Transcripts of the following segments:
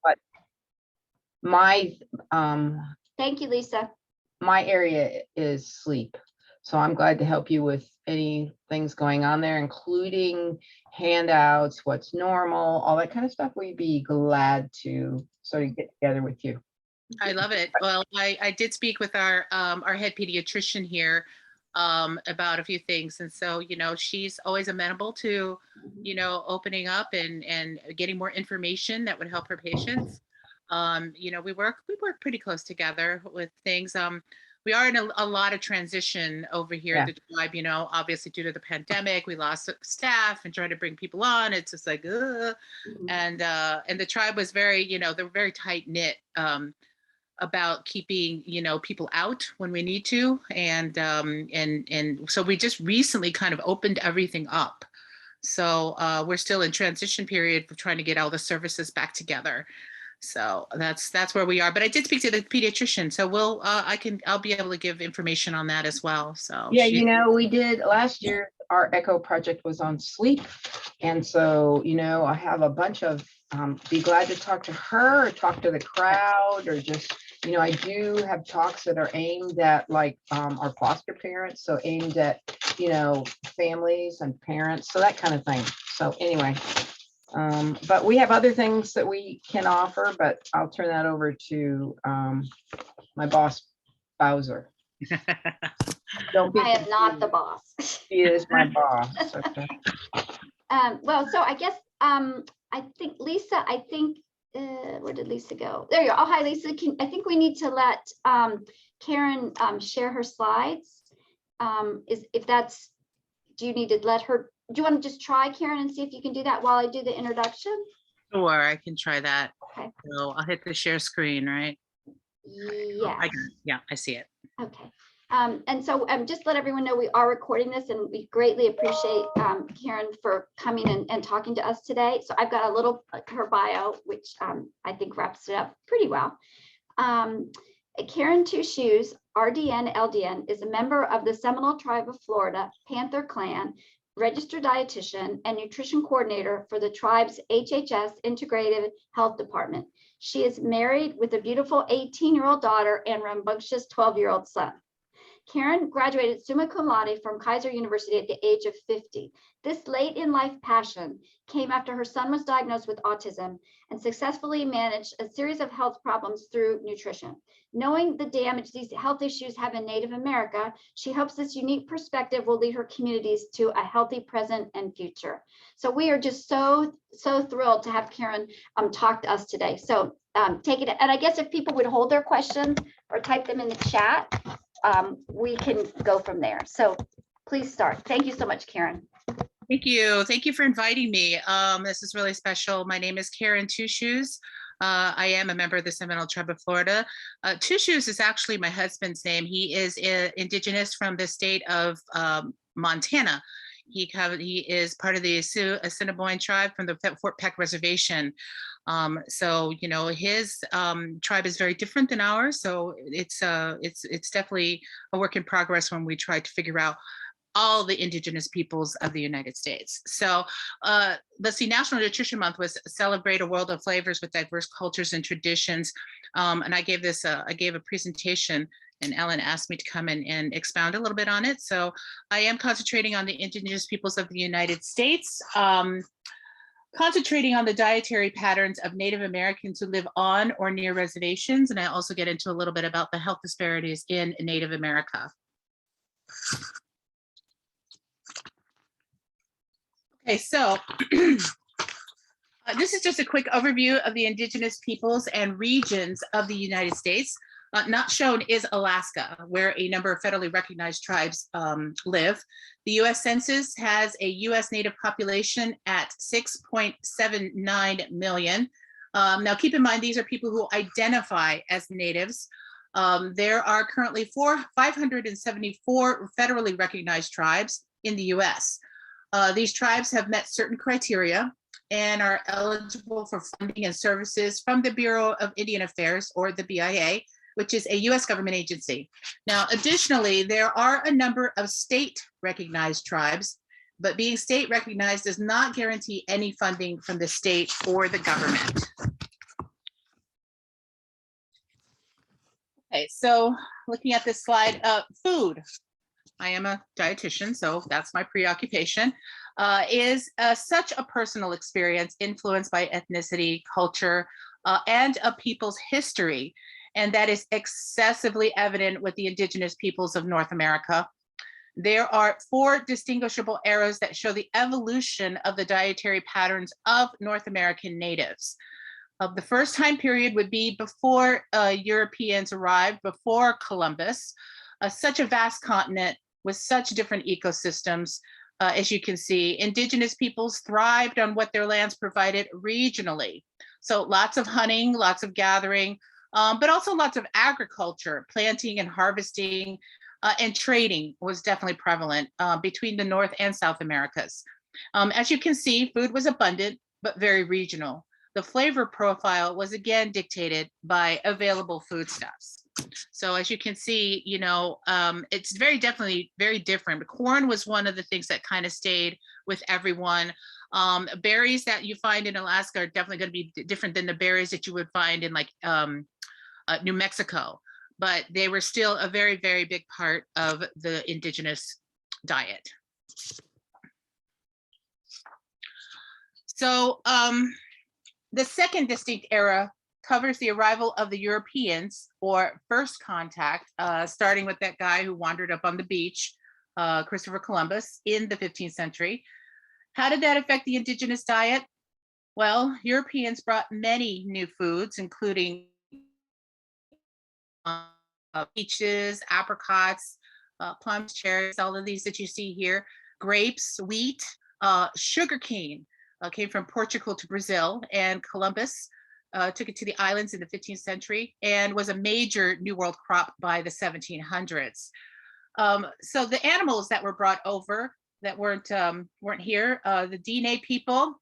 but my Thank you, Lisa. my area is sleep. So I'm glad to help you with any things going on there, including handouts, what's normal, all that kind of stuff. We'd be glad to sort of get together with you. I love it. Well, I did speak with our head pediatrician here about a few things. And so, she's always amenable to, opening up and getting more information that would help her patients. We work pretty close together with things. We are in a lot of transition over here at the tribe, obviously due to the pandemic, we lost staff and trying to bring people on. It's just like, and the tribe was very, they're very tight knit about keeping, people out when we need to. And so we just recently kind of opened everything up. So we're still in transition period for trying to get all the services back together. So that's where we are. But I did speak to the pediatrician, so I'll be able to give information on that as well. So yeah, we did last year. Our ECHO project was on sleep, and so I have a bunch of. Be glad to talk to her, or talk to the crowd, or just I do have talks that are aimed at like our foster parents, so aimed at families and parents, so that kind of thing. So anyway. But we have other things that we can offer, but I'll turn that over to my boss, Bowser. I am not the boss. She is my boss. Okay. Well, so I guess I think Lisa, where did Lisa go? There you go. Oh, hi, Lisa. I think we need to let Karen share her slides. Do you need to let her? Do you want to just try, Karen, and see if you can do that while I do the introduction? Sure, I can try that. Okay. So I'll hit the share screen, right? Yeah. I see it. Okay. And so just let everyone know we are recording this, and we greatly appreciate Karen for coming and talking to us today. So I've got a little her bio, which I think wraps it up pretty well. Karen TwoShoes, RDN LDN, is a member of the Seminole Tribe of Florida Panther Clan, registered dietitian and nutrition coordinator for the tribe's HHS Integrated Health Department. She is married with a beautiful 18-year-old daughter and rambunctious 12-year-old son. Karen graduated summa cum laude from Kaiser University at the age of 50. This late in life passion came after her son was diagnosed with autism and successfully managed a series of health problems through nutrition. Knowing the damage these health issues have in Native America, she hopes this unique perspective will lead her communities to a healthy present and future. So we are just so thrilled to have Karen talk to us today. So take it, and I guess if people would hold their questions or type them in the chat, we can go from there. So please start. Thank you so much, Karen. Thank you. Thank you for inviting me. This is really special. My name is Karen TwoShoes. I am a member of the Seminole Tribe of Florida. TwoShoes is actually my husband's name. He is indigenous from the state of Montana. He is part of the Assiniboine tribe from the Fort Peck Reservation. So his tribe is very different than ours. So it's definitely a work in progress when we try to figure out all the indigenous peoples of the United States. So let's see, National Nutrition Month was celebrate a world of flavors with diverse cultures and traditions. And I gave a presentation, and Ellen asked me to come in and expound a little bit on it. So I am concentrating on the indigenous peoples of the United States, concentrating on the dietary patterns of Native Americans who live on or near reservations. And I also get into a little bit about the health disparities in Native America. Okay, so this is just a quick overview of the indigenous peoples and regions of the United States. Not shown is Alaska, where a number of federally recognized tribes live. The US Census has a US Native population at 6.79 million. Now keep in mind, these are people who identify as natives. There are currently 574 federally recognized tribes in the US. These tribes have met certain criteria and are eligible for funding and services from the Bureau of Indian Affairs, or the BIA, which is a US government agency. Now, additionally, there are a number of state recognized tribes, but being state recognized does not guarantee any funding from the state or the government. Okay, so looking at this slide, food. I am a dietitian, so that's my preoccupation, is such a personal experience influenced by ethnicity, culture, and a people's history. And that is excessively evident with the indigenous peoples of North America. There are 4 distinguishable eras that show the evolution of the dietary patterns of North American natives. The first time period would be before Europeans arrived, before Columbus, such a vast continent with such different ecosystems. As you can see, indigenous peoples thrived on what their lands provided regionally. So lots of hunting, lots of gathering, but also lots of agriculture, planting and harvesting, and trading was definitely prevalent between the North and South Americas. As you can see, food was abundant, but very regional. The flavor profile was again dictated by available foodstuffs. So as you can see, you know, it's definitely very different. Corn was one of the things that kind of stayed with everyone. Berries that you find in Alaska are definitely going to be different than the berries that you would find in like New Mexico, but they were still a very, very big part of the indigenous diet. So the second distinct era covers the arrival of the Europeans, or first contact, starting with that guy who wandered up on the beach, Christopher Columbus, in the 15th century. How did that affect the indigenous diet? Well, Europeans brought many new foods, including peaches, apricots, plums, cherries, all of these that you see here, grapes, wheat, sugarcane came from Portugal to Brazil, and Columbus took it to the islands in the 15th century and was a major New World crop by the 1700s. So the animals that were brought over that weren't here, the Dene people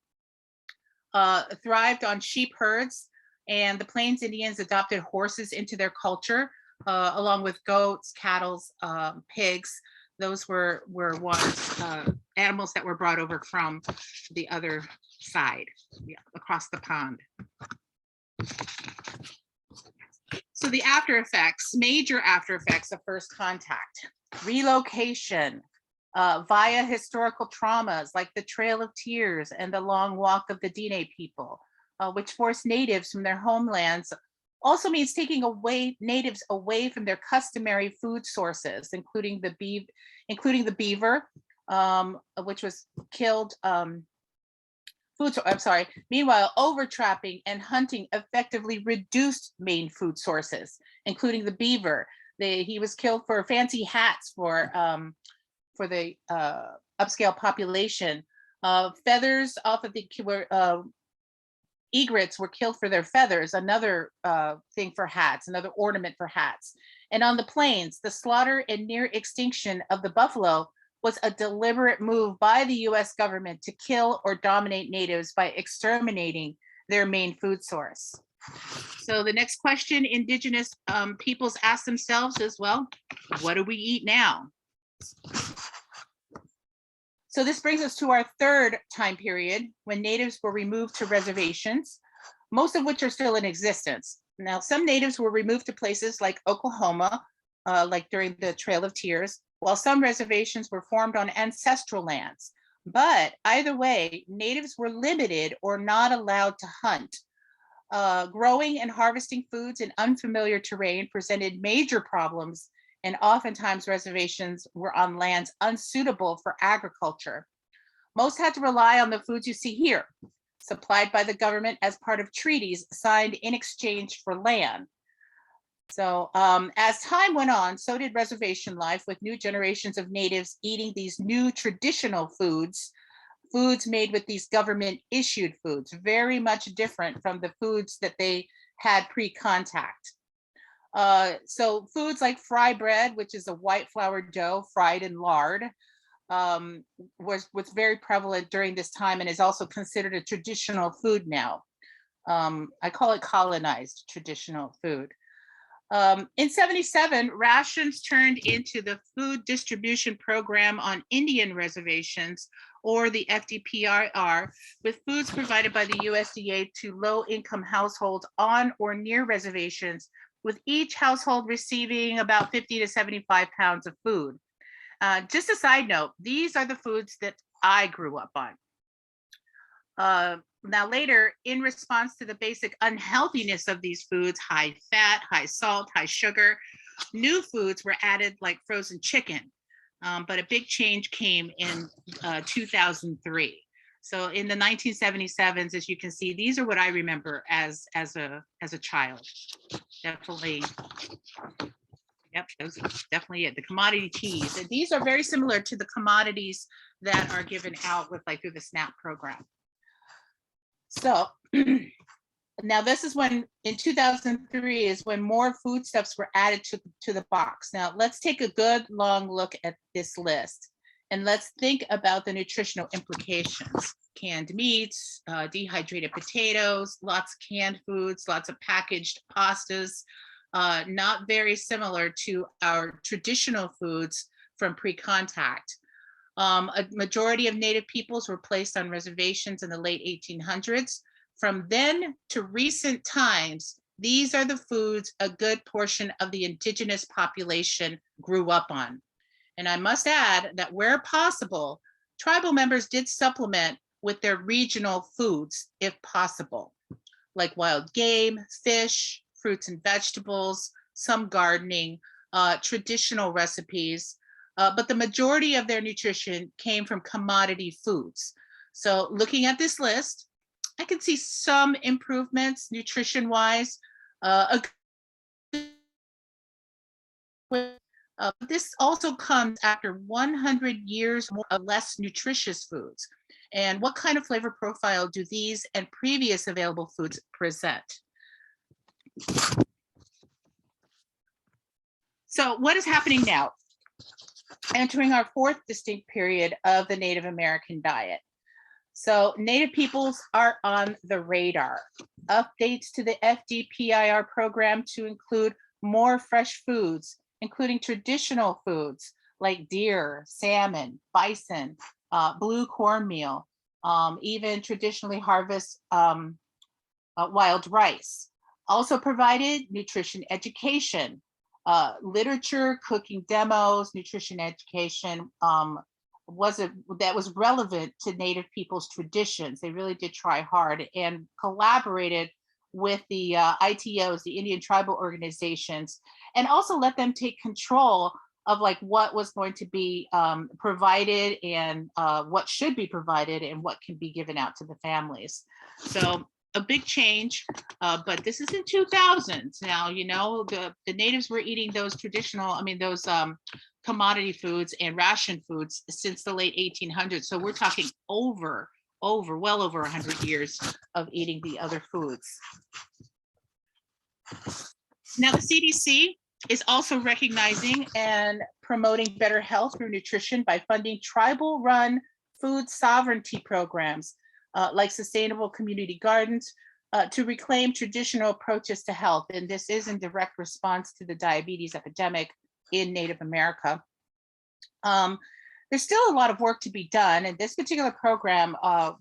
thrived on sheep herds, and the Plains Indians adopted horses into their culture, along with goats, cattle, pigs. Those were ones, animals that were brought over from the other side, across the pond. So the after effects, major after effects of first contact: relocation via historical traumas like the Trail of Tears and the Long Walk of the Dene people, which forced natives from their homelands. Also means taking natives away from their customary food sources, including the beaver, which was killed. Meanwhile, overtrapping and hunting effectively reduced main food sources, including the beaver. He was killed for fancy hats for the upscale population. Feathers off of the egrets were killed for their feathers, another thing for hats, another ornament for hats. And on the plains, the slaughter and near extinction of the buffalo was a deliberate move by the US government to kill or dominate natives by exterminating their main food source. So the next question indigenous peoples ask themselves is, well, what do we eat now? So this brings us to our third time period, when natives were removed to reservations, most of which are still in existence. Now, some natives were removed to places like Oklahoma, like during the Trail of Tears, while some reservations were formed on ancestral lands. But either way, natives were limited or not allowed to hunt. Growing and harvesting foods in unfamiliar terrain presented major problems, and oftentimes reservations were on lands unsuitable for agriculture. Most had to rely on the foods you see here, supplied by the government as part of treaties signed in exchange for land. So as time went on, so did reservation life, with new generations of natives eating these new traditional foods made with these government issued foods, very much different from the foods that they had pre-contact. So foods like fry bread, which is a white flour dough fried in lard, was very prevalent during this time and is also considered a traditional food now. I call it colonized traditional food. In 77, rations turned into the Food Distribution Program on Indian reservations, or the FDPIR, with foods provided by the USDA to low-income households on or near reservations with each household receiving about 50 to 75 pounds of food. Just a side note, these are the foods that I grew up on. Now later, in response to the basic unhealthiness of these foods, high fat, high salt, high sugar, new foods were added like frozen chicken. But a big change came in 2003. So in the 1977s, as you can see, these are what I remember as a child. Definitely, yep, those are definitely it. The commodity cheese. And these are very similar to the commodities that are given out with like through the SNAP program. So now this is when, in 2003, is when more foodstuffs were added to the box. Now let's take a good long look at this list and let's think about the nutritional implications. Canned meats, dehydrated potatoes, lots of canned foods, lots of packaged pastas, not very similar to our traditional foods from pre-contact. A majority of Native peoples were placed on reservations in the late 1800s. From then to recent times, these are the foods a good portion of the indigenous population grew up on. And I must add that where possible, tribal members did supplement with their regional foods if possible, like wild game, fish, fruits and vegetables, some gardening, traditional recipes, but the majority of their nutrition came from commodity foods. So looking at this list, I can see some improvements nutrition-wise. This also comes after 100 years of less nutritious foods. And what kind of flavor profile do these and previous available foods present? So what is happening now? Entering our fourth distinct period of the Native American diet. So Native peoples are on the radar. Updates to the FDPIR program to include more fresh foods, including traditional foods like deer, salmon, bison, blue cornmeal, even traditionally harvest wild rice. Also provided nutrition education, literature, cooking demos, nutrition education that was relevant to Native people's traditions. They really did try hard and collaborated with the ITOs, the Indian tribal organizations, and also let them take control of like what was going to be provided and what should be provided and what can be given out to the families. So a big change, but this is in 2000s. Now, you know, the natives were eating those traditional, those commodity foods and ration foods since the late 1800s. So we're talking well over 100 years of eating the other foods. Now the CDC is also recognizing and promoting better health through nutrition by funding tribal-run food sovereignty programs like sustainable community gardens to reclaim traditional approaches to health. And this is in direct response to the diabetes epidemic in Native America. There's still a lot of work to be done, and this particular program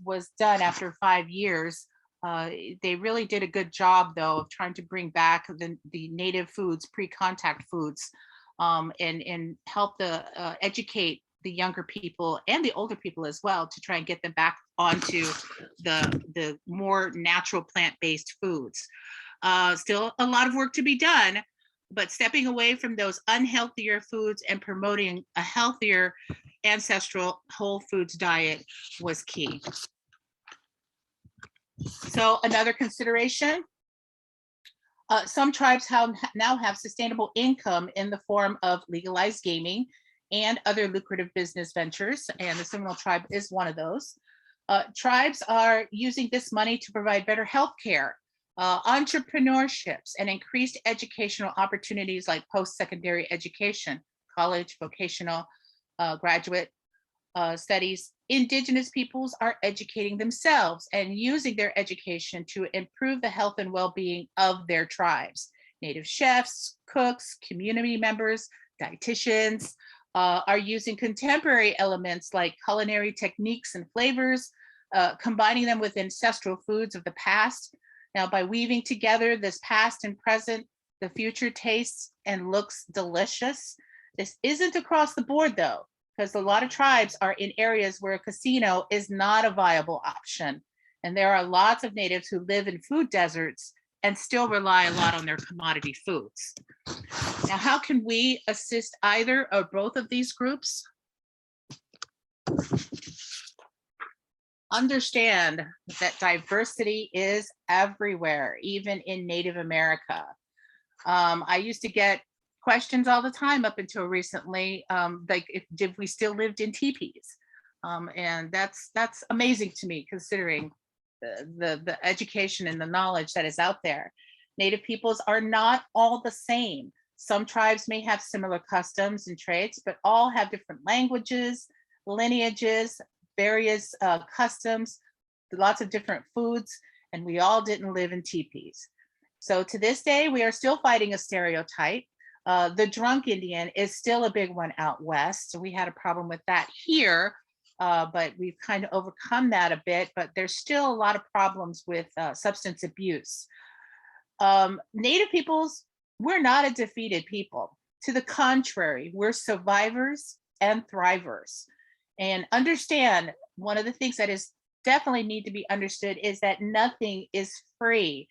was done after 5 years. They really did a good job, though, of trying to bring back the native foods, pre-contact foods, and help educate the younger people and the older people as well to try and get them back onto the more natural plant-based foods. Still a lot of work to be done, but stepping away from those unhealthier foods and promoting a healthier ancestral whole foods diet was key. So another consideration, some tribes now have sustainable income in the form of legalized gaming and other lucrative business ventures, and the Seminole tribe is one of those. Tribes are using this money to provide better health care, entrepreneurships, and increased educational opportunities like post-secondary education, college, vocational, graduate studies. Indigenous peoples are educating themselves and using their education to improve the health and well-being of their tribes. Native chefs, cooks, community members, dietitians are using contemporary elements like culinary techniques and flavors, combining them with ancestral foods of the past. Now, by weaving together this past and present, The future tastes and looks delicious. This isn't across the board though, because a lot of tribes are in areas where a casino is not a viable option. And there are lots of natives who live in food deserts and still rely a lot on their commodity foods. Now, how can we assist either or both of these groups? Understand that diversity is everywhere, even in Native America. I used to get questions all the time up until recently, like if we still lived in teepees. And that's amazing to me, considering the education and the knowledge that is out there. Native peoples are not all the same. Some tribes may have similar customs and traits, but all have different languages, lineages, various customs, lots of different foods, and we all didn't live in teepees. So to this day, we are still fighting a stereotype. The drunk Indian is still a big one out west. So we had a problem with that here, but we've kind of overcome that a bit, but there's still a lot of problems with substance abuse. Native peoples, we're not a defeated people. To the contrary, we're survivors and thrivers. And understand, one of the things that is definitely need to be understood is that nothing is free.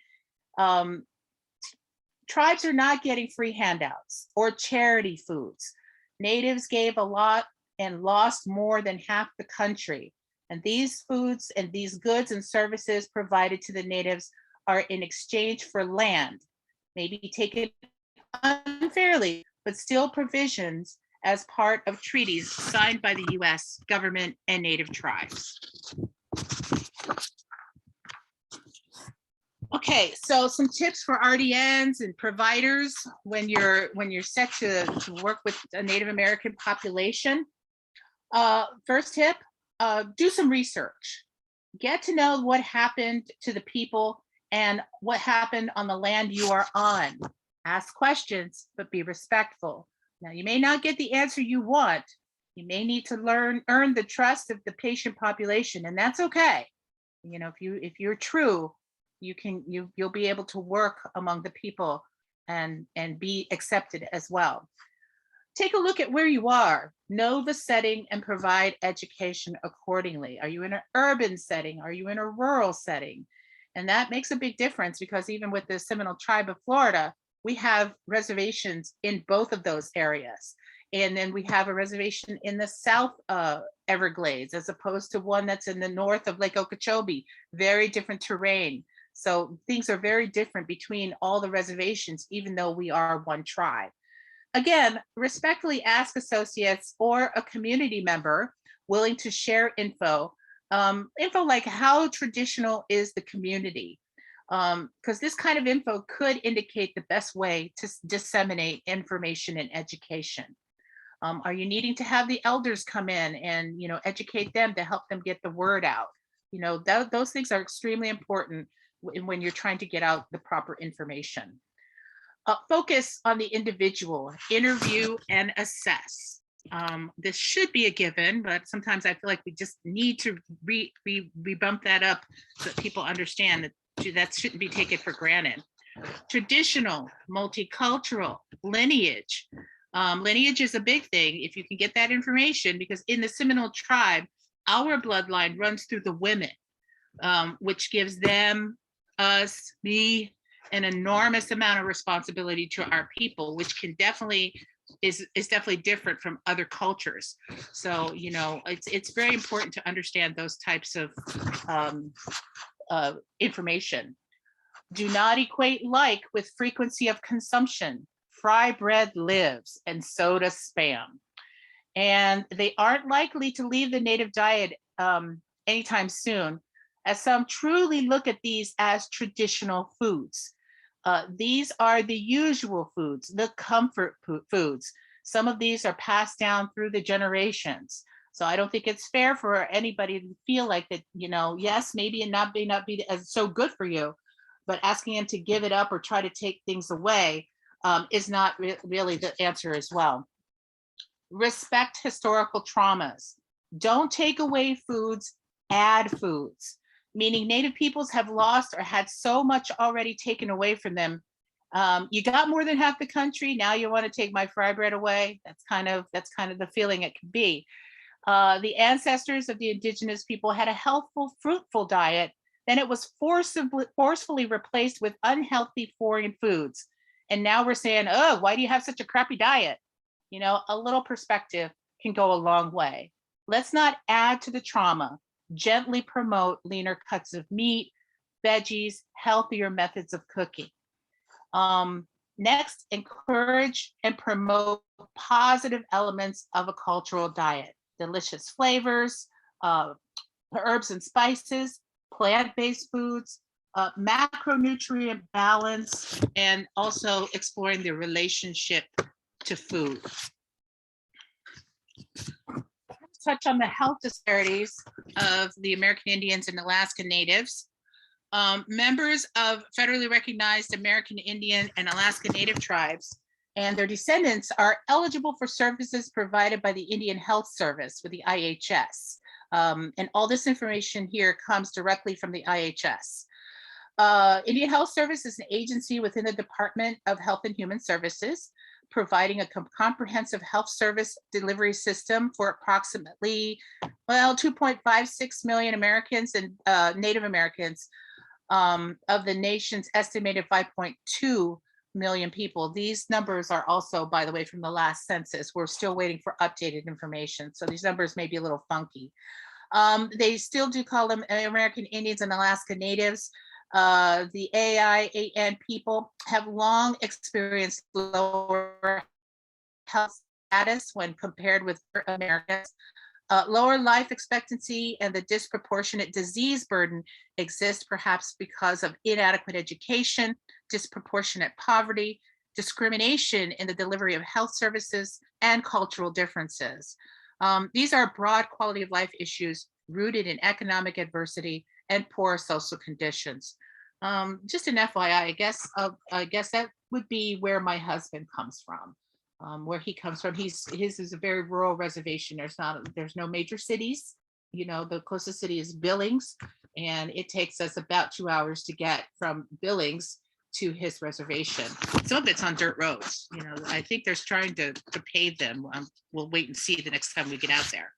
Tribes are not getting free handouts or charity foods. Natives gave a lot and lost more than half the country. And these foods and these goods and services provided to the natives are in exchange for land, maybe taken unfairly, but still provisions as part of treaties signed by the US government and native tribes. Okay, so some tips for RDNs and providers when you're set to work with a Native American population. First tip, do some research. Get to know what happened to the people and what happened on the land you are on. Ask questions, but be respectful. Now, you may not get the answer you want. You may need to earn the trust of the patient population, and that's okay. You know, if you're true, you'll be able to work among the people and be accepted as well. Take a look at where you are, know the setting, and provide education accordingly. Are you in an urban setting? Are you in a rural setting? And that makes a big difference, because even with the Seminole Tribe of Florida, we have reservations in both of those areas. And then we have a reservation in the South Everglades, as opposed to one that's in the north of Lake Okeechobee. Very different terrain. So things are very different between all the reservations, even though we are one tribe. Again, respectfully ask associates or a community member willing to share info like how traditional is the community, because this kind of info could indicate the best way to disseminate information and education. Are you needing to have the elders come in and educate them to help them get the word out? Those things are extremely important when you're trying to get out the proper information. Focus on the individual, interview and assess. This should be a given, but sometimes I feel like we just need to bump that up so that people understand that shouldn't be taken for granted. Traditional, multicultural, lineage. Lineage is a big thing if you can get that information, because in the Seminole tribe, our bloodline runs through the women, which gives them, us, me, an enormous amount of responsibility to our people, which can definitely is definitely different from other cultures. So it's very important to understand those types of information. Do not equate like with frequency of consumption. Fry bread lives, and so does spam. And they aren't likely to leave the native diet anytime soon, as some truly look at these as traditional foods. These are the usual foods, the comfort foods. Some of these are passed down through the generations. So I don't think it's fair for anybody to feel like that, yes, maybe it may not be as so good for you, but asking them to give it up or try to take things away is not really the answer as well. Respect historical traumas. Don't take away foods, add foods. Meaning Native peoples have lost or had so much already taken away from them You got more than half the country. Now you want to take my fry bread away. That's kind of the feeling it can be. The ancestors of the indigenous people had a healthful, fruitful diet. Then it was forcefully replaced with unhealthy foreign foods. And now we're saying, oh, why do you have such a crappy diet? You know, a little perspective can go a long way. Let's not add to the trauma. Gently promote leaner cuts of meat, veggies, healthier methods of cooking. Next, encourage and promote positive elements of a cultural diet. Delicious flavors, herbs and spices, plant-based foods, macronutrient balance, and also exploring the relationship to food. Let's touch on the health disparities of the American Indians and Alaska Natives. Members of federally recognized American Indian and Alaska Native tribes and their descendants are eligible for services provided by the Indian Health Service with the IHS. And all this information here comes directly from the IHS. Indian Health Service is an agency within the Department of Health and Human Services, providing a comprehensive health service delivery system for approximately, well, 2.56 million Americans and Native Americans of the nation's estimated 5.2 million people. These numbers are also, by the way, from the last census. We're still waiting for updated information, so these numbers may be a little funky. They still do call them American Indians and Alaska Natives. The AIAN people have long experienced lower health status when compared with Americans. Lower life expectancy and the disproportionate disease burden exist perhaps because of inadequate education, disproportionate poverty, discrimination in the delivery of health services, and cultural differences. These are broad quality of life issues rooted in economic adversity and poor social conditions. Just an FYI, I guess that would be where my husband comes from. Where he comes from, his is a very rural reservation. There's no major cities. You know, the closest city is Billings, and it takes us about 2 hours to get from Billings to his reservation. Some of it's on dirt roads. You know, I think they're trying to pave them. We'll wait and see the next time we get out there.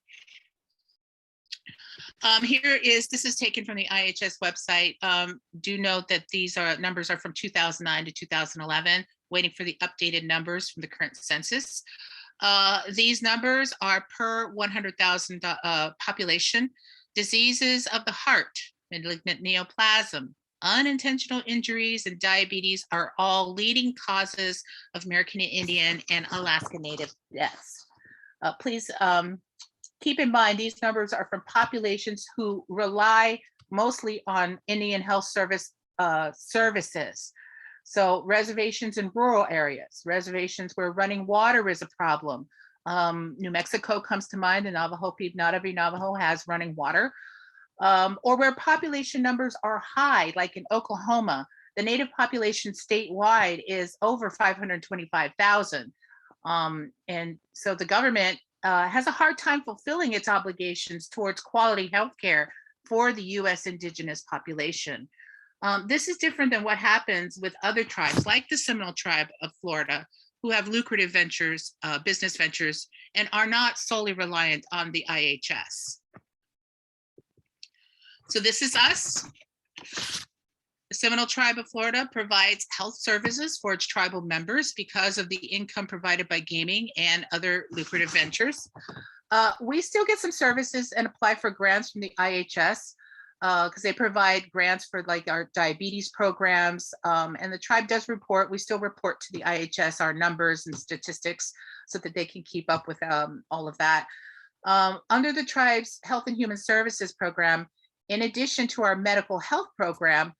This is taken from the IHS website. Do note that these numbers are from 2009 to 2011, waiting for the updated numbers from the current census. These numbers are per 100,000 population. Diseases of the heart, malignant neoplasm, unintentional injuries, and diabetes are all leading causes of American Indian and Alaska Native deaths. Please keep in mind, these numbers are from populations who rely mostly on Indian Health Service services. So reservations in rural areas, reservations where running water is a problem. New Mexico comes to mind, and Navajo people, not every Navajo has running water. Or where population numbers are high, like in Oklahoma, the Native population statewide is over 525,000. And so the government has a hard time fulfilling its obligations towards quality healthcare for the US indigenous population. This is different than what happens with other tribes, like the Seminole tribe of Florida, who have lucrative ventures, business ventures, and are not solely reliant on the IHS. So this is us. The Seminole tribe of Florida provides health services for its tribal members because of the income provided by gaming and other lucrative ventures. We still get some services and apply for grants from the IHS because they provide grants for like our diabetes programs. And the tribe does report, we still report to the IHS our numbers and statistics so that they can keep up with all of that. Under the tribe's Health and Human Services program, in addition to our medical health program,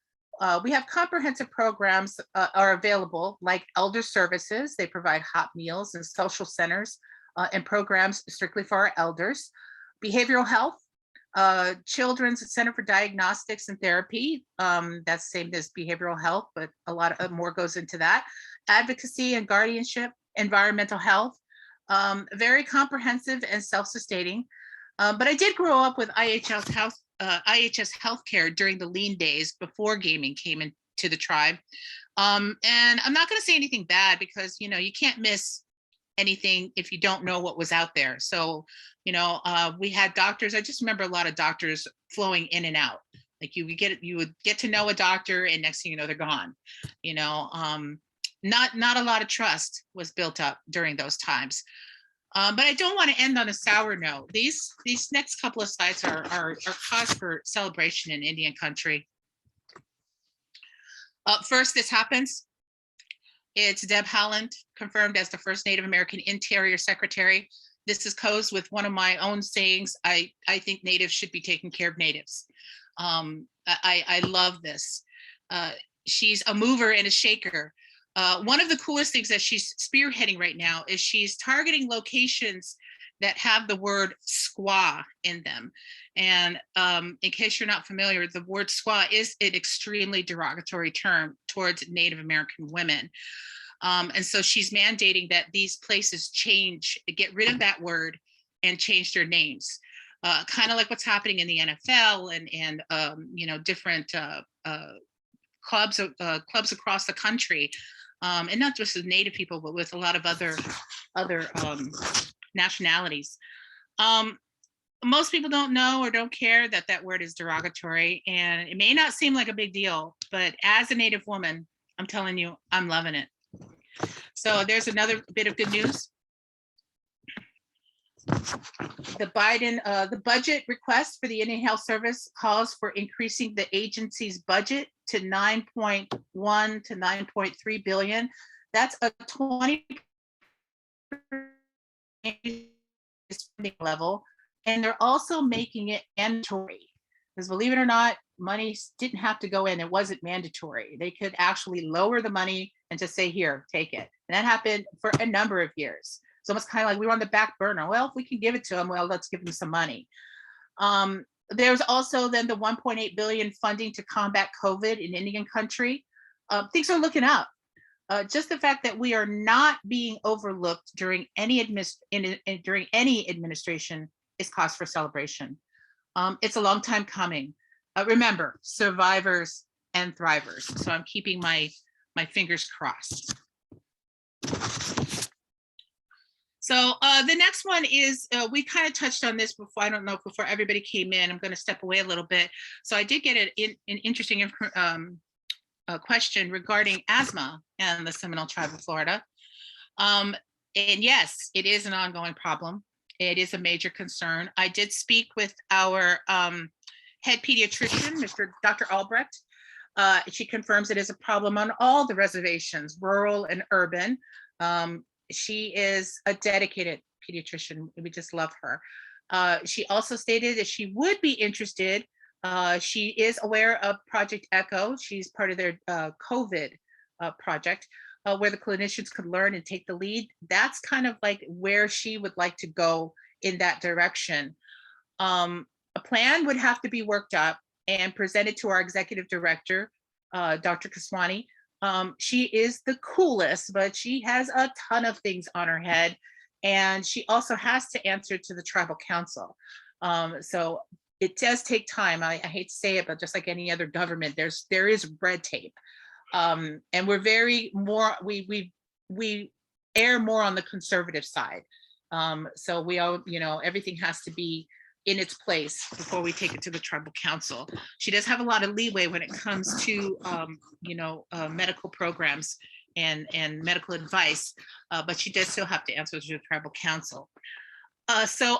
we have comprehensive programs are available like elder services. They provide hot meals and social centers and programs strictly for our elders. Behavioral health, Children's Center for Diagnostics and Therapy. That's same as behavioral health, but a lot of more goes into that. Advocacy and guardianship, environmental health, very comprehensive and self-sustaining. But I did grow up with IHS healthcare during the lean days before gaming came into the tribe. And I'm not going to say anything bad because, you know, you can't miss anything if you don't know what was out there. So, you know, we had doctors. I just remember a lot of doctors flowing in and out. Like you would get to know a doctor, and next thing you know, they're gone. You know, not a lot of trust was built up during those times. But I don't want to end on a sour note. These next couple of slides are cause for celebration in Indian country. First, this happens. It's Deb Haaland, confirmed as the first Native American Interior Secretary. This goes with one of my own sayings. I think Natives should be taking care of Natives. I love this. She's a mover and a shaker. One of the coolest things that she's spearheading right now is she's targeting locations that have the word squaw in them. And in case you're not familiar, the word squaw is an extremely derogatory term towards Native American women. And so she's mandating that these places change, get rid of that word and change their names. Kind of like what's happening in the NFL and you know, different clubs across the country. And not just with Native people, but with a lot of other nationalities. Most people don't know or don't care that that word is derogatory, and it may not seem like a big deal, but as a Native woman, I'm telling you, I'm loving it. So there's another bit of good news. The budget request for the Indian Health Service calls for increasing the agency's budget to 9.1 to 9.3 billion. That's a 20% spending level, and they're also making it mandatory. Because believe it or not, money didn't have to go in. It wasn't mandatory. They could actually lower the money and just say, here, take it. And that happened for a number of years. So it's kind of like we were on the back burner. Well, if we can give it to them, well, let's give them some money. There's also then the 1.8 billion funding to combat COVID in Indian country. Things are looking up. Just the fact that we are not being overlooked during any administration is cause for celebration. It's a long time coming. Remember, survivors and thrivers. So I'm keeping my fingers crossed. So the next one is, we kind of touched on this before, I don't know, before everybody came in. I'm going to step away a little bit. So I did get an interesting question regarding asthma and the Seminole Tribe of Florida. And yes, it is an ongoing problem. It is a major concern. I did speak with our head pediatrician, Dr. Albrecht. She confirms it is a problem on all the reservations, rural and urban. She is a dedicated pediatrician. We just love her. She also stated that she would be interested. She is aware of Project ECHO. She's part of their COVID project, where the clinicians could learn and take the lead. That's kind of like where she would like to go in that direction. A plan would have to be worked up and presented to our executive director, Dr. Kaswani. She is the coolest, but she has a ton of things on her head. And she also has to answer to the tribal council. So it does take time. I hate to say it, but just like any other government, there is red tape. And we're we err more on the conservative side. So we all, you know, everything has to be in its place before we take it to the tribal council. She does have a lot of leeway when it comes to, you know, medical programs and medical advice, but she does still have to answer to the tribal council. So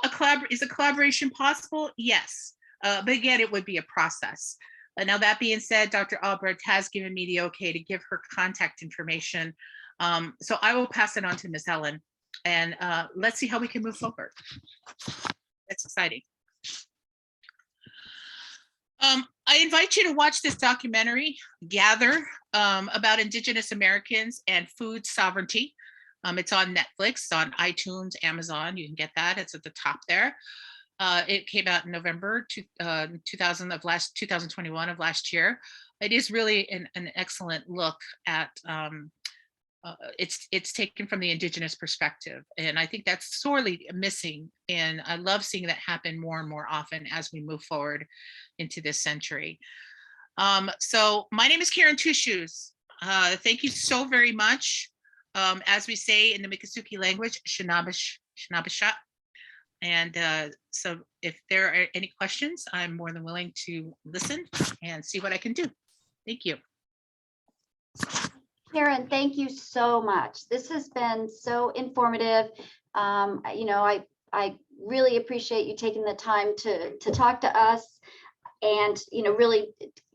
is a collaboration possible? Yes, but again, it would be a process. Now that being said, Dr. Albrecht has given me the okay to give her contact information. So I will pass it on to Ms. Ellen, and let's see how we can move forward. That's exciting. I invite you to watch this documentary, Gather, about Indigenous Americans and food sovereignty. It's on Netflix, on iTunes, Amazon. You can get that. It's at the top there. It came out in November 2021 of last year. It is really an excellent look at, it's taken from the Indigenous perspective. And I think that's sorely missing. And I love seeing that happen more and more often as we move forward into this century. So my name is Karen TwoShoes. Thank you so very much. As we say in the Miccosukee language, Shinabish, Shinabisha. And so if there are any questions, I'm more than willing to listen and see what I can do. Thank you. Karen, thank you so much. This has been so informative. I really appreciate you taking the time to talk to us and, really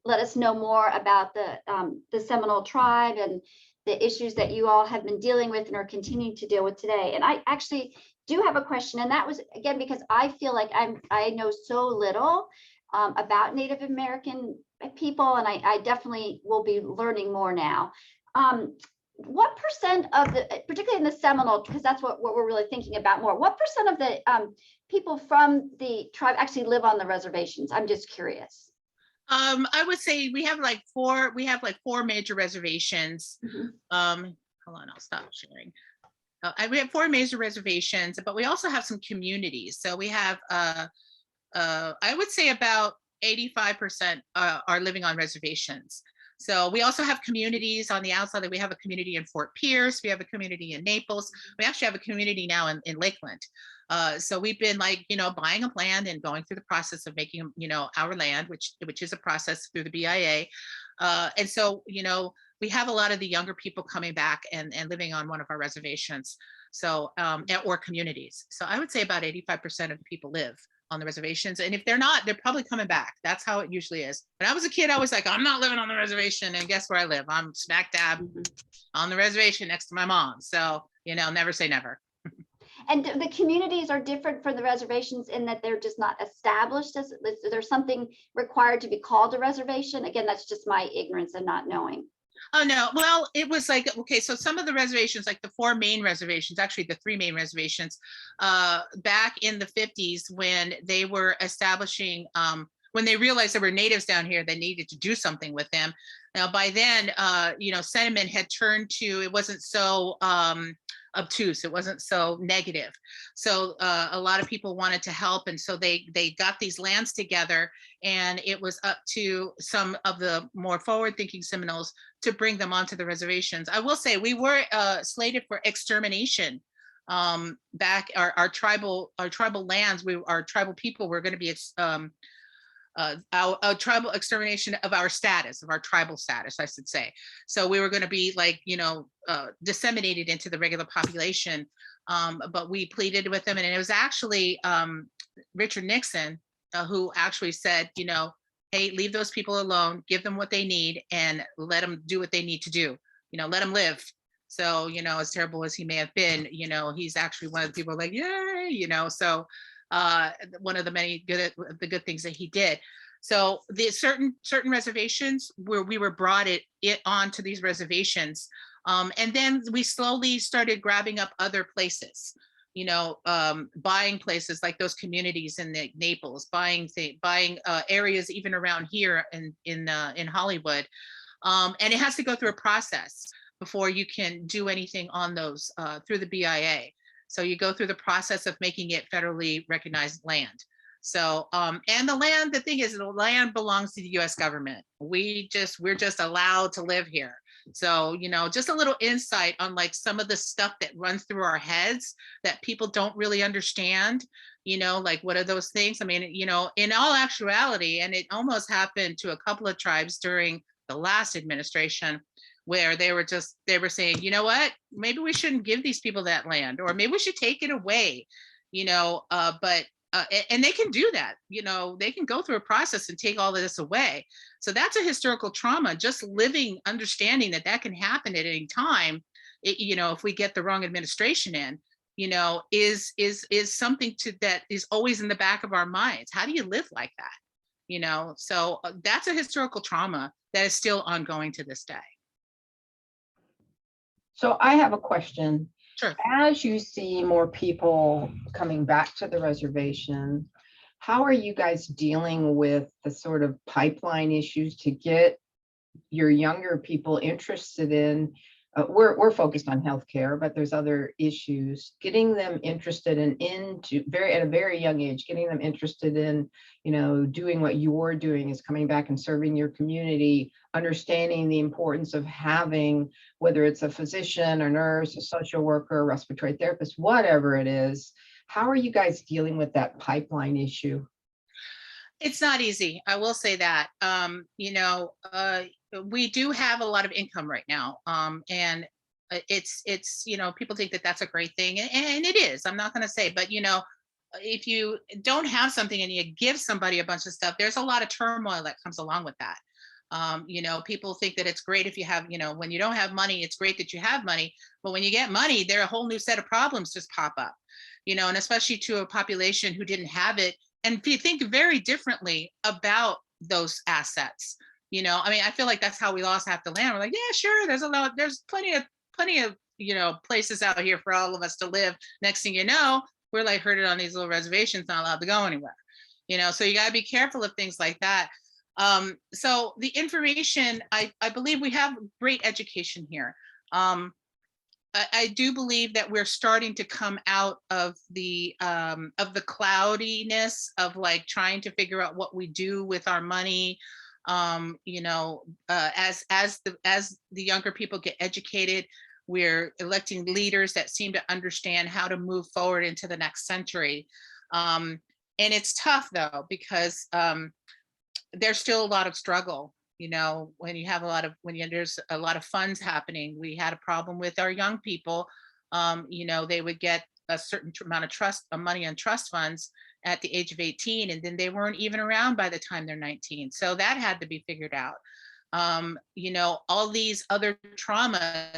let us know more about the Seminole tribe and the issues that you all have been dealing with and are continuing to deal with today. And I actually do have a question, and that was, again, because I feel like I know so little about Native American people, and I definitely will be learning more now. What percent of particularly in the Seminole, because that's what we're really thinking about more, what percent of the people from the tribe actually live on the reservations? I'm just curious. I would say we have like four major reservations. Hold on, I'll stop sharing. We have four major reservations, but we also have some communities. So we have, I would say about 85% are living on reservations. So we also have communities on the outside. We have a community in Fort Pierce. We have a community in Naples. We actually have a community now in Lakeland. So we've been buying up land and going through the process of making, our land, which is a process through the BIA. And so, we have a lot of the younger people coming back and living on one of our reservations. So, or communities. So I would say about 85% of the people live on the reservations. And if they're not, they're probably coming back. That's how it usually is. When I was a kid, I was like, I'm not living on the reservation. And guess where I live? I'm smack dab on the reservation next to my mom. So, never say never. And the communities are different from the reservations in that they're just not established as there's something required to be called a reservation. Again, that's just my ignorance and not knowing. Oh, no. Well, it was like, okay, so some of the reservations, like the four main reservations, actually the three main reservations, back in the 50s when they were establishing, when they realized there were natives down here, they needed to do something with them. Now, by then, sentiment had turned to, it wasn't so obtuse, it wasn't so negative. So a lot of people wanted to help. And so they got these lands together, and it was up to some of the more forward-thinking Seminoles to bring them onto the reservations. I will say we were slated for extermination back our tribal lands. Our tribal people were going to be our tribal extermination of our tribal status, I should say. So we were going to be disseminated into the regular population, but we pleaded with them, and it was actually Richard Nixon who actually said, hey, leave those people alone, give them what they need, and let them do what they need to do. Let them live. So, as terrible as he may have been, he's actually one of the people like, yay, so one of the many good things that he did. So the certain reservations where we were brought it onto these reservations, and then we slowly started grabbing up other places. Buying places like those communities in Naples, buying areas even around here in Hollywood, and it has to go through a process before you can do anything on those through the BIA. So you go through the process of making it federally recognized land. So, and the land, the thing is, the land belongs to the U.S. government. We're just allowed to live here. So, just a little insight on some of the stuff that runs through our heads that people don't really understand, what are those things? I mean, in all actuality, and it almost happened to a couple of tribes during the last administration, where they were saying, you know what, maybe we shouldn't give these people that land, or maybe we should take it away, and they can do that, they can go through a process and take all of this away. So that's a historical trauma, just understanding that can happen at any time, if we get the wrong administration in, is something that is always in the back of our minds. How do you live like that? So that's a historical trauma that is still ongoing to this day. So I have a question. Sure. As you see more people coming back to the reservation, how are you guys dealing with the sort of pipeline issues to get your younger people interested in we're focused on healthcare, but there's other issues. Getting them interested in into very at a very young age, getting them interested in, you know, doing what you're doing is coming back and serving your community, understanding the importance of having, whether it's a physician, a nurse, a social worker, a respiratory therapist, whatever it is. How are you guys dealing with that pipeline issue? It's not easy. I will say that. We do have a lot of income right now. And it's, people think that that's a great thing. And it is, I'm not going to say, but, if you don't have something and you give somebody a bunch of stuff, there's a lot of turmoil that comes along with that. People think that it's great if you have, when you don't have money, it's great that you have money. But when you get money, there are a whole new set of problems just pop up, and especially to a population who didn't have it and think very differently about those assets. I feel like that's how we lost half the land. We're like, yeah, sure, there's plenty of places out here for all of us to live. Next thing you know, we're like herded on these little reservations, not allowed to go anywhere. So you got to be careful of things like that. So the information, I believe we have great education here. I do believe that we're starting to come out of the cloudiness of like trying to figure out what we do with our money. As the younger people get educated, we're electing leaders that seem to understand how to move forward into the next century. And it's tough though, because there's still a lot of struggle. When there's a lot of funds happening. We had a problem with our young people. They would get a certain amount of money on trust funds at the age of 18, and then they weren't even around by the time they're 19. So that had to be figured out. All these other traumas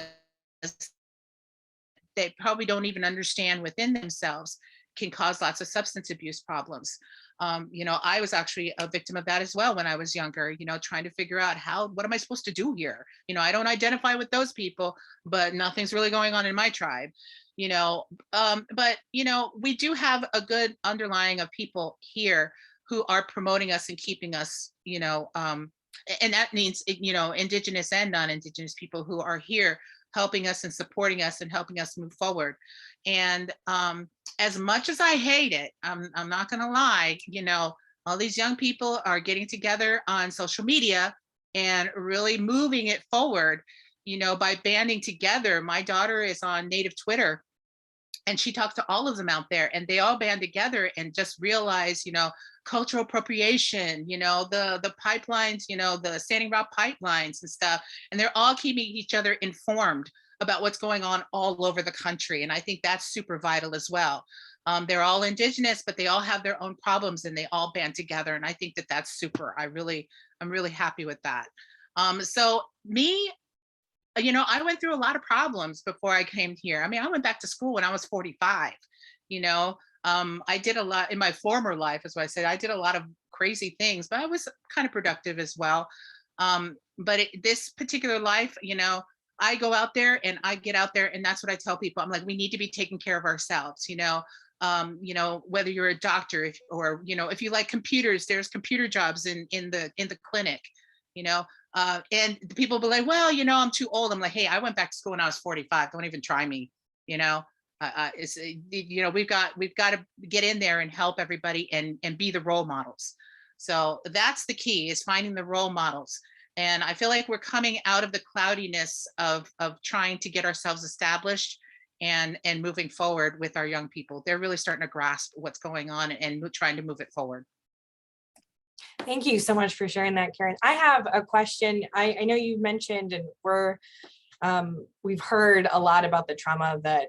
they probably don't even understand within themselves can cause lots of substance abuse problems. I was actually a victim of that as well when I was younger, trying to figure out what am I supposed to do here? I don't identify with those people, but nothing's really going on in my tribe, but, we do have a good underlying of people here who are promoting us and keeping us, and that means, indigenous and non-indigenous people who are here helping us and supporting us and helping us move forward. And as much as I hate it, I'm not going to lie, all these young people are getting together on social media and really moving it forward, by banding together. My daughter is on native Twitter, and she talks to all of them out there, and they all band together and just realize, cultural appropriation, the pipelines, the Standing Rock pipelines and stuff. And they're all keeping each other informed about what's going on all over the country. And I think that's super vital as well. They're all indigenous, but they all have their own problems and they all band together. And I think that that's super. I'm really happy with that. So me, I went through a lot of problems before I came here. I went back to school when I was 45, I did a lot in my former life, as I said, I did a lot of crazy things, but I was kind of productive as well. But this particular life, I go out there and I get out there, and that's what I tell people. I'm like, we need to be taking care of ourselves, whether you're a doctor or if you like computers, there's computer jobs in the clinic, and the people be like, well, I'm too old. I'm like, hey, I went back to school when I was 45. Don't even try me, we've got to get in there and help everybody and be the role models. So that's the key, is finding the role models. And I feel like we're coming out of the cloudiness of trying to get ourselves established and moving forward with our young people. They're really starting to grasp what's going on and trying to move it forward. Thank you so much for sharing that, Karen. I have a question. I know you mentioned, and we've heard a lot about the trauma that,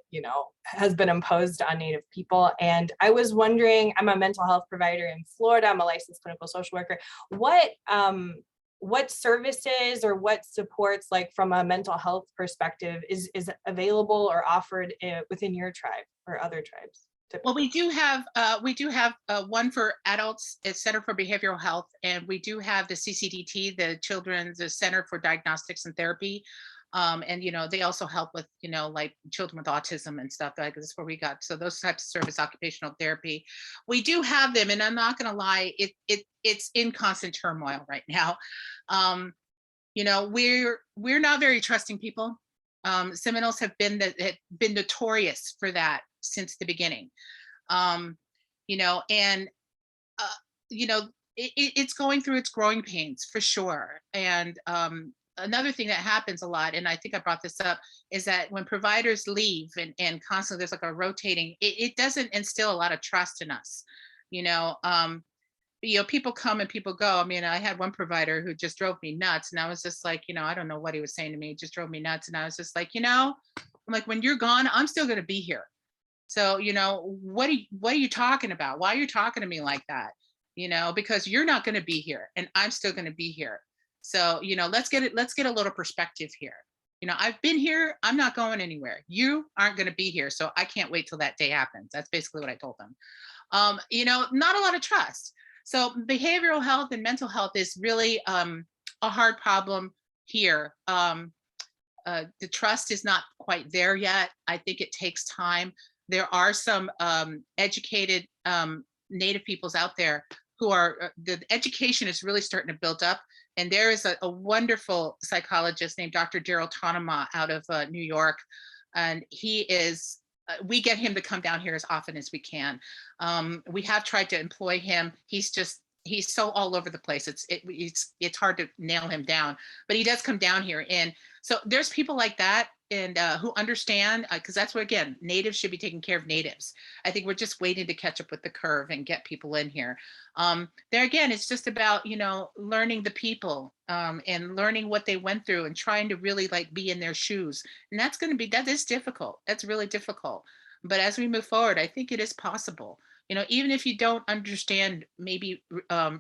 has been imposed on Native people. And I was wondering, I'm a mental health provider in Florida. I'm a licensed clinical social worker. What services or what supports, like from a mental health perspective, is available or offered within your tribe or other tribes? Well, we do have one for adults, it's Center for Behavioral Health, and we do have the CCDT, the Center for Diagnostics and Therapy. And they also help with like children with autism and stuff. Like this is where we got, so those types of service, occupational therapy, we do have them. And I'm not going to lie, it's in constant turmoil right now. We're not very trusting people. Seminoles have been notorious for that since the beginning. You know, and you know, it's going through its growing pains for sure. And another thing that happens a lot, and I think I brought this up, is that when providers leave and constantly there's like a rotating, it doesn't instill a lot of trust in us. You know, people come and people go. I mean, I had one provider who just drove me nuts, and I was just like, I don't know what he was saying to me. It just drove me nuts, and I was just like, I'm like, when you're gone, I'm still going to be here. So, what are you talking about? Why are you talking to me like that? Because you're not going to be here, and I'm still going to be here. So, let's get a little perspective here. I've been here. I'm not going anywhere. You aren't going to be here. So I can't wait till that day happens. That's basically what I told them. Not a lot of trust. So behavioral health and mental health is really a hard problem here. The trust is not quite there yet. I think it takes time. There are some educated Native peoples out there who are, the education is really starting to build up. And there is a wonderful psychologist named Dr. Daryl Tonema out of New York. And he is, we get him to come down here as often as we can. We have tried to employ him. He's so all over the place. It's hard to nail him down, but he does come down here. And so there's people like that, and who understand, because that's what, again, natives should be taking care of natives. I think we're just waiting to catch up with the curve and get people in here. There again, it's just about, learning the people and learning what they went through and trying to really like be in their shoes. And that is difficult. That's really difficult. But as we move forward, I think it is possible. Even if you don't understand, maybe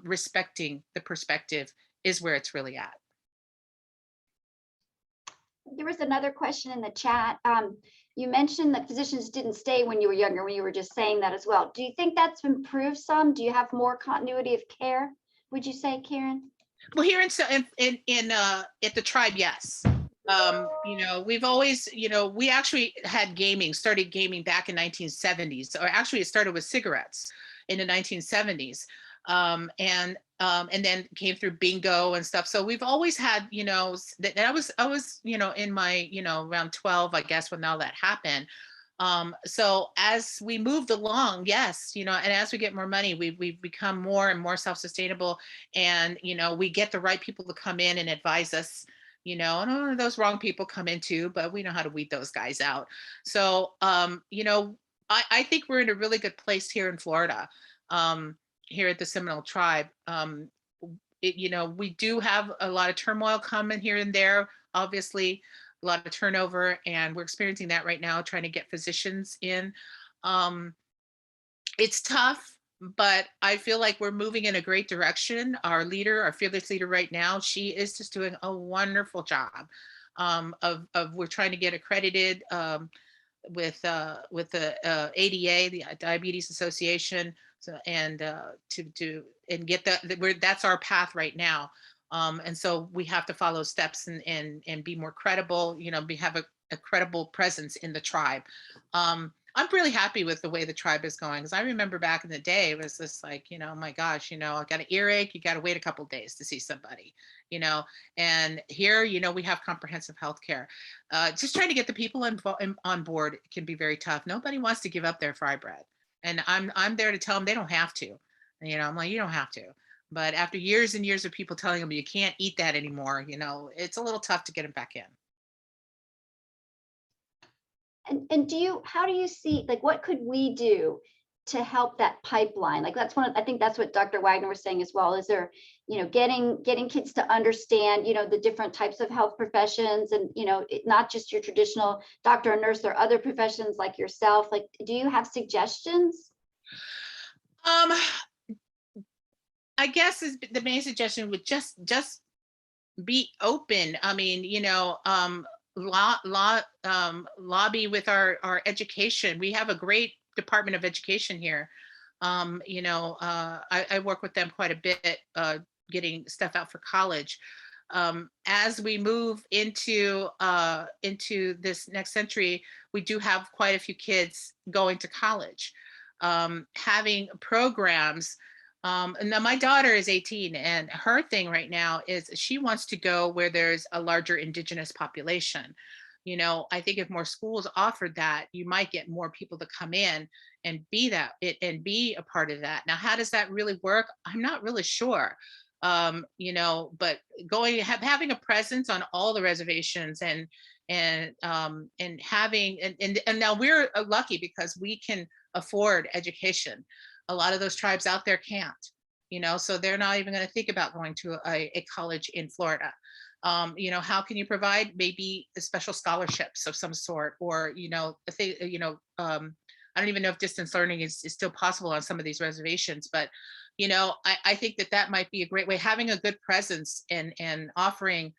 respecting the perspective is where it's really at. There was another question in the chat. You mentioned that physicians didn't stay when you were younger, when you were just saying that as well. Do you think that's improved some? Do you have more continuity of care, would you say, Karen? Well, here in at the tribe, yes. We've always, we actually had started gaming back in 1970s, or actually it started with cigarettes in the 1970s. And then came through bingo and stuff. So we've always had, that I was, in my, around 12, I guess, when all that happened. So as we moved along, yes, and as we get more money, we've become more and more self-sustainable, and, we get the right people to come in and advise us, and those wrong people come in too, but we know how to weed those guys out. So, I think we're in a really good place here in Florida. Here at the Seminole tribe. We do have a lot of turmoil coming here and there, obviously a lot of turnover, and we're experiencing that right now, trying to get physicians in. It's tough, but I feel like we're moving in a great direction. Our fearless leader right now, she is just doing a wonderful job of we're trying to get accredited with the ADA, the Diabetes Association. So, and and get that's our path right now. And so we have to follow steps and be more credible, have a credible presence in the tribe. I'm really happy with the way the tribe is going, because I remember back in the day, it was just like, my gosh, I got an earache, you got to wait a couple of days to see somebody, and here, we have comprehensive health care. Just trying to get the people on board can be very tough. Nobody wants to give up their fry bread. And I'm there to tell them they don't have to. I'm like, you don't have to. But after years and years of people telling them you can't eat that anymore, it's a little tough to get them back in. And how do you see, like, what could we do to help that pipeline? Like, I think that's what Dr. Wagner was saying as well. Is there, getting kids to understand, the different types of health professions, and, not just your traditional doctor or nurse, or other professions like yourself. Like, do you have suggestions? I guess the main suggestion would just be open. I mean, lobby with our education. We have a great Department of Education here. I work with them quite a bit, getting stuff out for college. As we move into this next century, we do have quite a few kids going to college, having programs. And now my daughter is 18, and her thing right now is she wants to go where there's a larger indigenous population. You know, I think if more schools offered that, you might get more people to come in and be and be a part of that. Now, how does that really work? I'm not really sure. You know, but having a presence on all the reservations and having and now we're lucky because we can afford education. A lot of those tribes out there can't, you know, so they're not even going to think about going to a college in Florida. You know, how can you provide maybe special scholarships of some sort, or, you know, if they, you know, I don't even know if distance learning is still possible on some of these reservations, but, you know, I think that might be a great way, having a good presence and offering,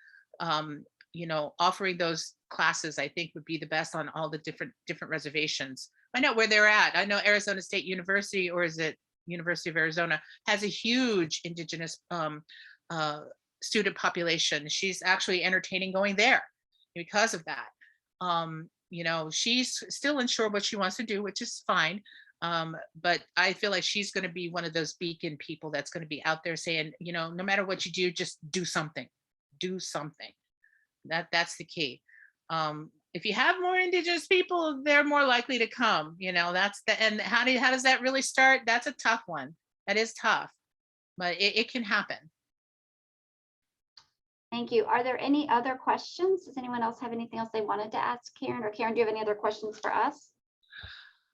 you know, offering those classes, I think would be the best on all the different reservations. Find out where they're at. I know Arizona State University, or is it University of Arizona, has a huge indigenous student population. She's actually entertaining going there because of that. You know, she's still unsure what she wants to do, which is fine. But I feel like she's going to be one of those beacon people that's going to be out there saying, you know, no matter what you do, just do something. Do something. That's the key. If you have more indigenous people, they're more likely to come. You know, and how does that really start? That's a tough one. That is tough, but it can happen. Thank you. Are there any other questions? Does anyone else have anything else they wanted to ask Karen? Or Karen, do you have any other questions for us?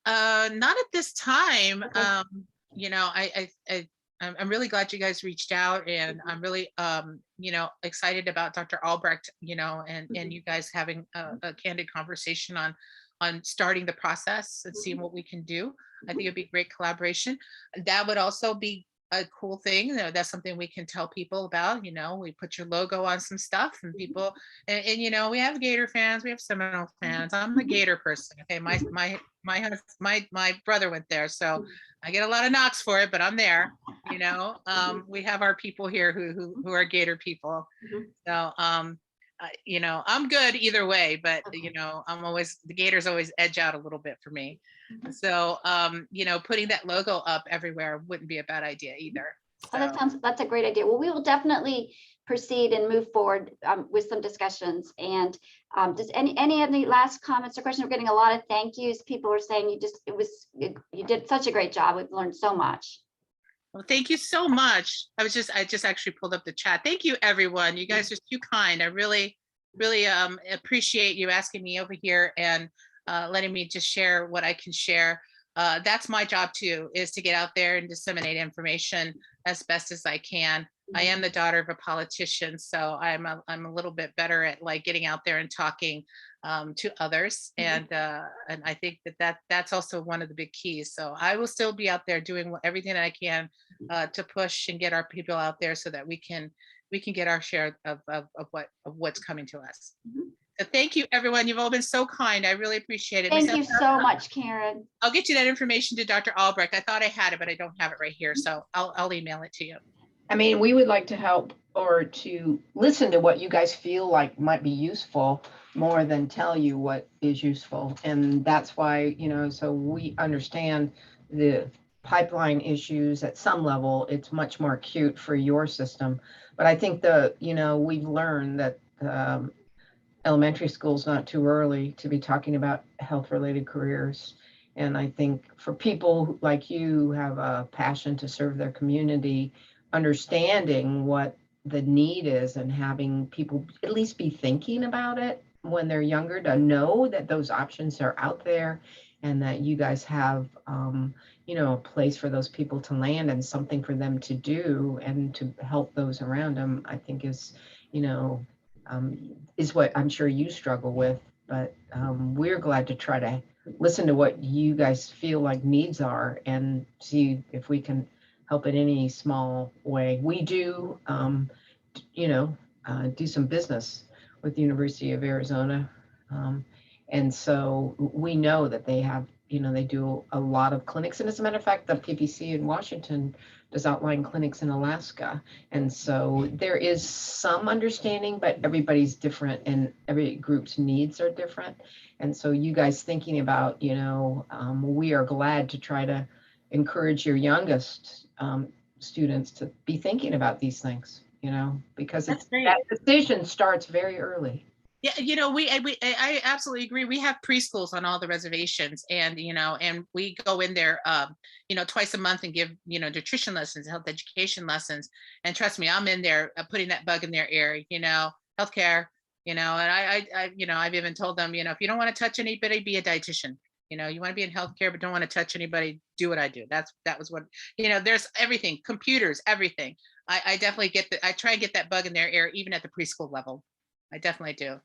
Not at this time. Okay. You know, I'm really glad you guys reached out, and I'm really, you know, excited about Dr. Albrecht, you know, and you guys having a candid conversation on starting the process and seeing what we can do. I think it'd be great collaboration. That would also be a cool thing. You know, that's something we can tell people about. You know, we put your logo on some stuff, and people, and you know, we have Gator fans, we have Seminole fans. I'm a Gator person. Okay, my brother went there, so I get a lot of knocks for it, but I'm there. You know, we have our people here who are Gator people. So you know, I'm good either way, but you know, the Gators always edge out a little bit for me. So you know, putting that logo up everywhere wouldn't be a bad idea either. So. Oh, that's a great idea. Well, we will definitely proceed and move forward with some discussions. And does any last comments or questions? We're getting a lot of thank yous. People are saying you did such a great job. We've learned so much. Well, thank you so much. I just actually pulled up the chat. Thank you, everyone. You guys are too kind. I really appreciate you asking me over here and letting me just share what I can share. That's my job too, is to get out there and disseminate information as best as I can. I am the daughter of a politician, so I'm a little bit better at like getting out there and talking to others, and I think that's also one of the big keys. So I will still be out there doing everything that I can to push and get our people out there so that we can get our share of what's coming to us. So thank you, everyone. You've all been so kind. I really appreciate it. Thank you so much, Karen. I'll get you that information to Dr. Albrecht. I thought I had it, but I don't have it right here, so I'll email it to you. I mean, we would like to help or to listen to what you guys feel like might be useful more than tell you what is useful. And that's why, you know, so we understand the pipeline issues at some level. It's much more acute for your system. But I think you know, we've learned that elementary school is not too early to be talking about health-related careers. And I think for people like you who have a passion to serve their community, understanding what the need is and having people at least be thinking about it when they're younger, to know that those options are out there and that you guys have, you know, a place for those people to land and something for them to do and to help those around them, I think is, you know, is what I'm sure you struggle with. But we're glad to try to listen to what you guys feel like needs are and see if we can help in any small way. We do, you know, do some business with the University of Arizona. And so we know that they have, you know, they do a lot of clinics. And as a matter of fact, the PPC in Washington does outline clinics in Alaska. And so there is some understanding, but everybody's different and every group's needs are different. And so you guys thinking about, you know, we are glad to try to encourage your youngest students to be thinking about these things, you know, because that decision starts very early. Yeah, I absolutely agree. We have preschools on all the reservations, and and we go in there, twice a month and give nutrition lessons, health education lessons. And trust me, I'm in there putting that bug in their ear. Healthcare. And I've even told them, if you don't want to touch anybody, be a dietitian. You want to be in healthcare, but don't want to touch anybody. Do what I do. That was what There's everything, computers, everything. I definitely I try and get that bug in their ear, even at the preschool level. I definitely do.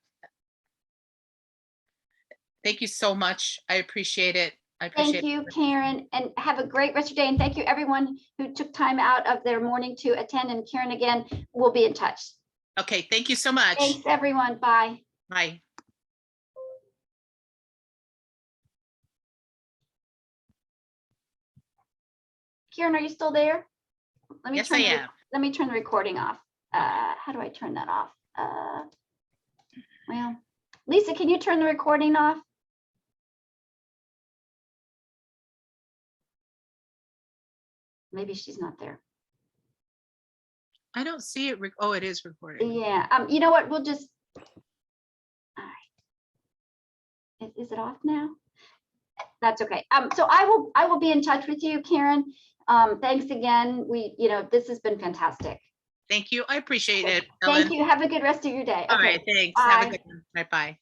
Thank you so much. I appreciate it. I appreciate Thank you, Karen, and have a great rest of your day. And thank you everyone who took time out of their morning to attend. And Karen, again, we'll be in touch. Okay, thank you so much. Thanks, everyone. Bye. Bye. Karen, are you still there? Yes, I am. Let me turn the recording off. How do I turn that off? Well, Lisa, can you turn the recording off? Maybe she's not there. I don't see it. Oh, it is recording. Yeah. You know what? We'll just. All right. Is it off now? That's okay. So I will be in touch with you, Karen. Thanks again. This has been fantastic. Thank you. I appreciate it. Thank you. Have a good rest of your day. All Okay. right. Thanks. Bye. Have a good one. Bye.